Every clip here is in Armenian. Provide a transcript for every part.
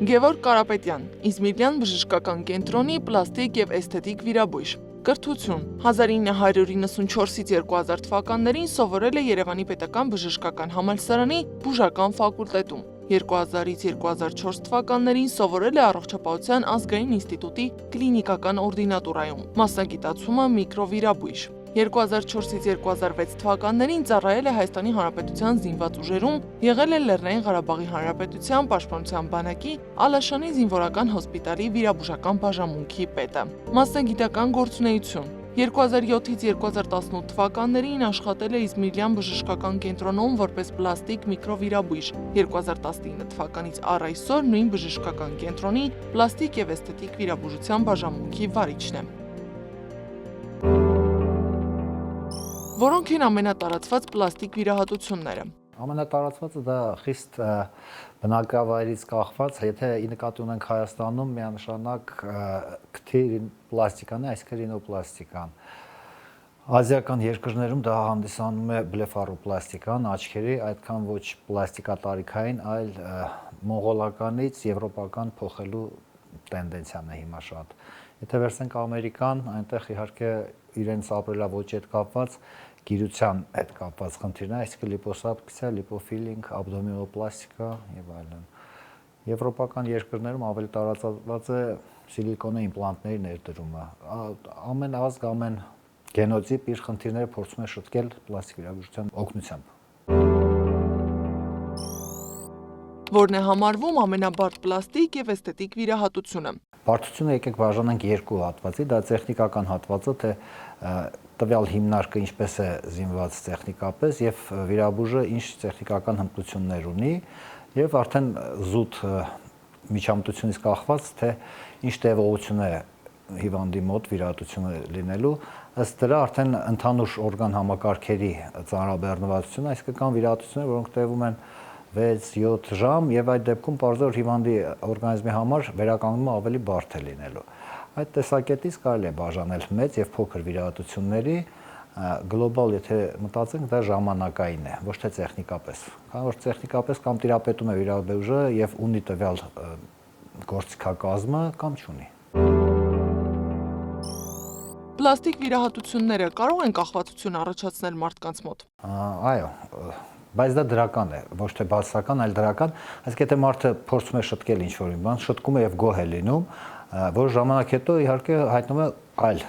Գևորգ Կարապետյան, Իզմիրյան բժշկական կենտրոնի պլաստիկ և էսթետիկ վիրաբույժ։ Կրթություն 1994-ից 2000 թվականներին սովորել է Երևանի պետական բժշկական համալսարանի բուժական ֆակուլտետում։ 2000-ից 2004 թվականներին սովորել է Առողջապահության ազգային ինստիտուտի կլինիկական օրդինատուրայում, մասնագիտացումը միկրովիրաբույժ։ 2004-ից 2006 թվականներին ծառայել է Հայաստանի Հանրապետության զինված ուժերում, եղել է Լեռնային Ղարաբաղի Հանրապետության Պաշտպանության բանակի Ալաշանի զինվորական հոսպիտալի վիրաբուժական բաժանմունքի պետը։ Մասնագիտական գործունեություն 2007-ից 2018 թվականներին աշխատել է Իզմիրյան բժշկական կենտրոնում որպես պլաստիկ միկրովիրաբույժ, 2019 թվականից առ այսօր նույն բժշկական կենտրոնի պլաստիկ և էսթետիկ վիրաբուժության բաժանմունքի վարիչն է։ Որոնք են ամենատարածված պլաստիկ վիրահատությունները։ Ամենատարածվածը դա խիստ բնակավայրից կախված, եթե նկատի ունենք Հայաստանում միանշանակ քթի պլաստիկան է, այսինքն ռինոպլաստիկան։ Ազիական երկրներում դա հանդիսանում է բլեֆարոպլաստիկան, աչքերի, այդքան ոչ պլաստիկատարիքային, այլ մոնղոլականից եվրոպական փոխելու տենդենցիան է հիմա շատ։ Եթե վերցնենք Ամերիկան, այնտեղ իհարկե իրենց ապրելաոճի հետ կապված գիրության հետ կապված խնդիրն է, այսինքն լիպոսակցիա, լիպոֆիլինգ, աբդոմինոպլաստիկա եւ այլն։ Եվրոպական երկրներում ավելի տարածված է սիլիկոնե իմպլանտների ներդրումը։ Ամեն ազգ, ամեն գենոտիպ իր խնդիրները փորձում է շտկել պլաստիկ վիրաբուժության օգնությամբ։ Որն է համարվում ամենաբարդ պլաստիկ և էսթետիկ վիրահատությունը։ Բարդությունը եկեք բաժանենք երկու հատվածի, դա տեխնիկական հատվածը, թե տվյալ հիմնարկը ինչպես է զինված տեխնիկապես եւ վիրաբույժը ինչ տեխնիկական հմտություններ ունի եւ արդեն զուտ միջամտությունից կախված, թե ինչ տևողություն է հիվանդի մոտ վիրահատությունը լինելու, ըստ դրա արդեն ընդհանուր օրգան համակարգերի ծանրաբեռնվածությունը, այսինքն կան վիրահատություններ, որոնք տևում են 6-7 ժամ եւ այդ դեպքում պարզել հիվանդի օրգանիզմի համար վերականգնումը ավելի բարդ է լինելու։ Այդ տեսակետից կարելի է բաժանել մեծ եւ փոքր վիրահատությունների, գլոբալ եթե մտածենք, դա ժամանակային է, ոչ թե տեխնիկապես։ Քանի որ տեխնիկապես կամ տիրապետում է վիրաբույժը եւ ունի տվյալ գործիքակազմը կամ չունի։ Պլաստիկ վիրահատությունները կարող են կախվածություն առաջացնել մարդկանց մոտ։ Այո, բայց դա դրական է, ոչ թե բացասական, այլ դրական, այսինքն եթե մարդը փորձում է շտկել ինչ-որ մի բան, շտկում է եւ գոհ է լինում, որ ժամանակ հետո իհարկե հայտնվում է այլ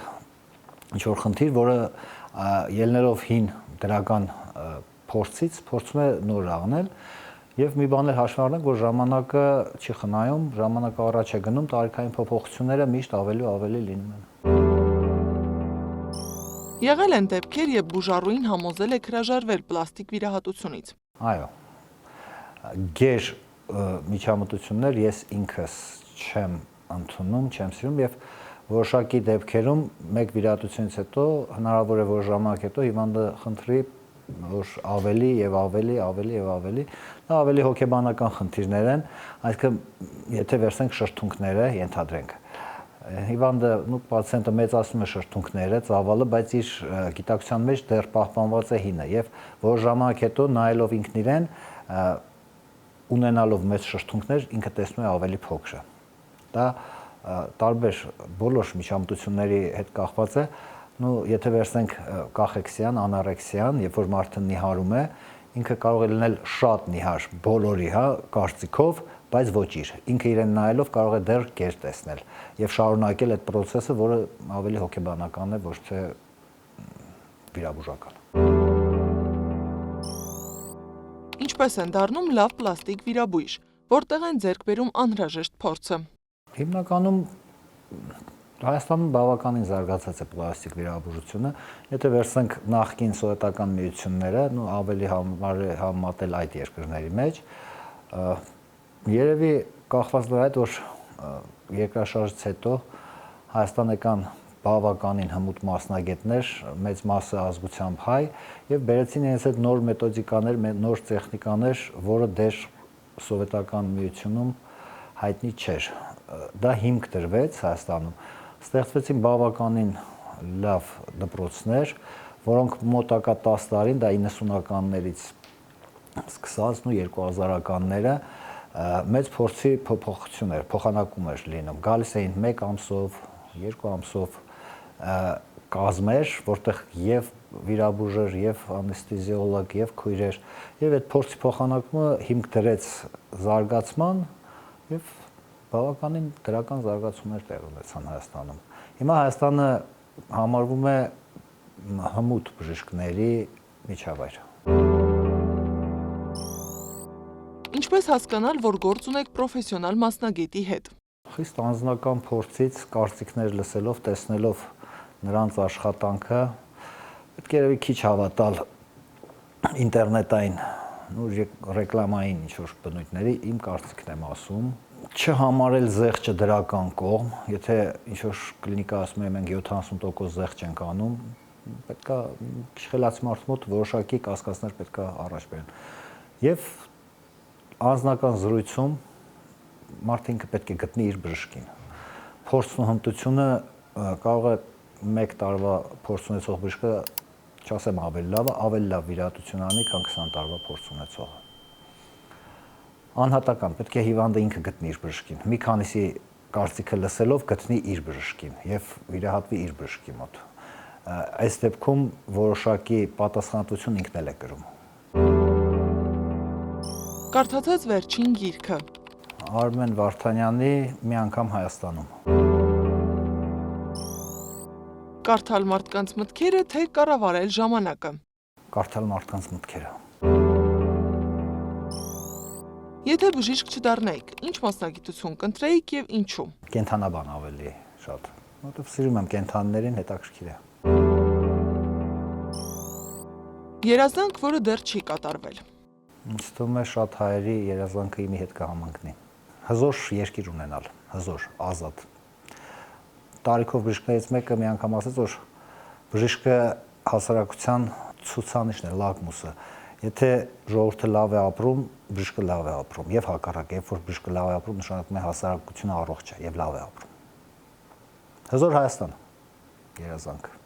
ինչ-որ խնդիր, որը ելնելով հին դրական փորձից փորձում է նոր աղնել եւ մի բան էլ հաշվի առնենք, որ ժամանակը չի խնայում, ժամանակը առաջ է գնում, տարիքային փոփոխությունները միշտ ավելի ու ավելի լինում են։ Եղել են դեպքեր, երբ բուժառուին համոզել եք հրաժարվել պլաստիկ վիրահատությունից։ Այո։ Գեր միջամտություններ ես ինքս չեմ ընդունում, չեմ սիրում եւ որոշակի դեպքերում մեկ վիրահատությունից հետո հնարավոր է որ ժամանակ հետո հիվանդը խնդրի որ ավելի եւ ավելի, դա ավելի հոգեբանական խնդիրներ են, այսինքն եթե վերցնենք շրթունքները, ենթադրենք հիվանդը, պացիենտը մեծացնում է շրթունքները, ծավալը, բայց իր գիտակցության մեջ դեռ պահպանված է հինը եւ որ ժամանակ հետո նայելով ինքն իրեն ունենալով մեծ շրթունքներ ինքը տեսնում է ավելի փոքր։ Դա տարբեր բոլոր միջամտությունների հետ կախված է, եթե վերցնենք կախեքսիան, անորեքսիան, երբ որ մարդը նիհարում է, ինքը կարող է լինել շատ նիհար բոլորի, կարծիքով, բայց ոչ իր։ Ինքը իրեն նայելով կարող է դեռ կեր տեսնել եւ շարունակել այդ process-ը, որը ավելի հոգեբանական է, ոչ թե վիրաբուժական։ Ինչպես են դառնում լավ պլաստիկ վիրաբույժ, որտեղ են ձեռք բերում անհրաժեշտ փորձը։ Հիմնականում Հայաստանում բավականին զարգացած է պլաստիկ վիրաբուժությունը, եթե վերցնենք նախկին սովետական միությունները, ավելի համար է համատել այդ երկրների մեջ, երևի կախված նրա հետ, որ երկրաշարժից հետո Հայաստան եկան բավականին հմուտ մասնագետներ, մեծ մասը ազգությամբ հայ, եւ բերեցին իրենց հետ նոր մեթոդիկաներ, նոր տեխնիկաներ, որը դեռ սովետական միությունում հայտնի չէր։ Դա հիմք դրվեց Հայաստանում, ստեղծվեցին բավականին լավ դպրոցներ, որոնք մոտակա 10 տարին, դա 90-ականներից սկսած ու 2000-ականները մեծ փորձի փոփոխություն էր, փոխանակում էր լինում։ Գալիս էին 1 ամսով, 2 ամսով կազմեր, որտեղ եւ վիրաբուժեր, եւ անեստեզիոլոգ, եւ քույրեր, եւ այդ փորձի փոխանակումը հիմք դրեց զարգացման եւ բավականին դրական զարգացումներ տեղ ունեցան Հայաստանում։ Հիմա Հայաստանը համարվում է հմուտ բժիշկների միջավայր։ Ինչպես հասկանալ, որ գործ ունեք պրոֆեսիոնալ մասնագետի հետ։ Խիստ անձնական փորձից, կարծիքներ լսելով, տեսնելով նրանց աշխատանքը, պետք է քիչ հավատալ ինտերնետային ու ռեկլամային ինչ-որ բնույթների, իմ կարծիքն եմ ասում, չհամարել զեղչը դրական կողմ, եթե ինչ-որ կլինիկա ասում է մենք 70% զեղչ ենք անում, պետք է իշխելացի մարդու մոտ որոշակի կասկածներ պետք է առաջ բերեն։ Եվ անձնական զրույցում մարդը ինքը պետք է գտնի իր բժշկին։ Փորձն ու հմտությունը կարող է 1 տարվա փորձ ունեցող բժիշկը, չասեմ ավելի լավ վիրահատություն անի, քան 20 տարվա փորձ ունեցողը։ Անհատական պետք է հիվանդը ինքը գտնի իր բժշկին։ Մի քանիսի կարծիքը լսելով գտնի իր բժշկին եւ վիրահատվի իր բժշկի մոտ։ Այս դեպքում որոշակի պատասխանատվություն ինքն էլ է կրում։ Կարդացած վերջին գիրքը։ Արմեն Վարդանյանի «Մի անգամ Հայաստանում»։ Կարդալ մարդկանց մտքերը, թե կառավարել ժամանակը։ Կարդալ մարդկանց մտքերը։ Եթե բժիշկ չդառնայիք, ինչ մասնագիտություն կընտրեիք եւ ինչու։ Կենթանաբան ավելի շատ, որովհետեւ սիրում եմ կենթանիներին, հետաքրքիր է։ Երազանք, որը դեռ չի կատարվել։ Ինձ թվում է շատ հայերի երազանքը իմի հետ կհամընկնի։ Հզոր երկիր ունենալ, հզոր, ազատ։ Տարիքով բժիշկներից մեկը մի անգամ ասաց, որ բժիշկը հասարակության ցուցանիշն է, լակմուսը։ Եթե ժողովուրդը լավ է ապրում, բժիշկը լավ է ապրում, եւ հակառակը, երբ որ բժիշկը լավ է ապրում, նշանակում է հասարակությունը առողջ է եւ լավ է ապրում։ Հզոր Հայաստան, երազանք։